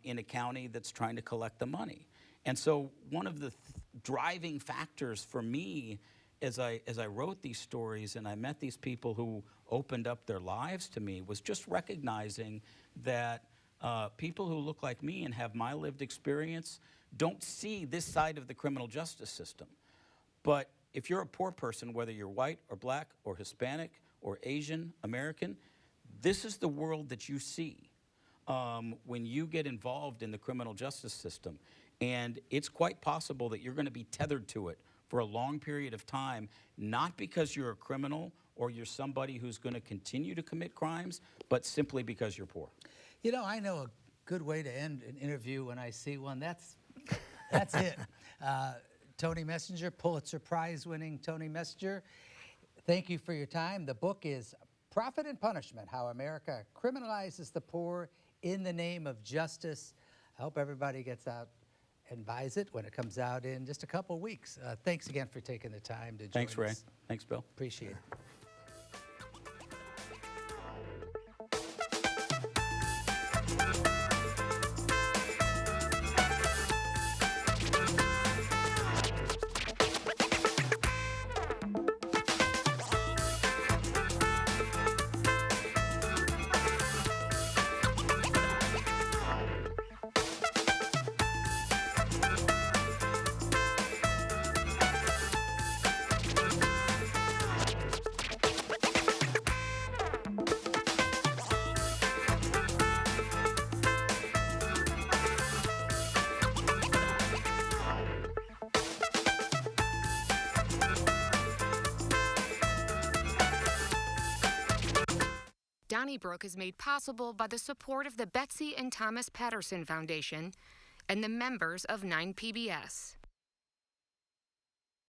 in a county that's trying to collect the money. And so one of the driving factors for me as I wrote these stories and I met these people who opened up their lives to me was just recognizing that people who look like me and have my lived experience don't see this side of the criminal justice system. But if you're a poor person, whether you're white or black or Hispanic or Asian American, this is the world that you see when you get involved in the criminal justice system. And it's quite possible that you're going to be tethered to it for a long period of time, not because you're a criminal or you're somebody who's going to continue to commit crimes, but simply because you're poor. You know, I know a good way to end an interview when I see one. That's it. Tony Messenger, Pulitzer Prize-winning Tony Messenger, thank you for your time. The book is Profit and Punishment, How America Criminalizes the Poor in the Name of Justice. I hope everybody gets out and buys it when it comes out in just a couple weeks. Thanks again for taking the time to join Thanks, Ray. us. Thanks, Bill. Appreciate it. Donnybrook is made possible by the support of the Betsy and Thomas Patterson Foundation and the members of 9 PBS.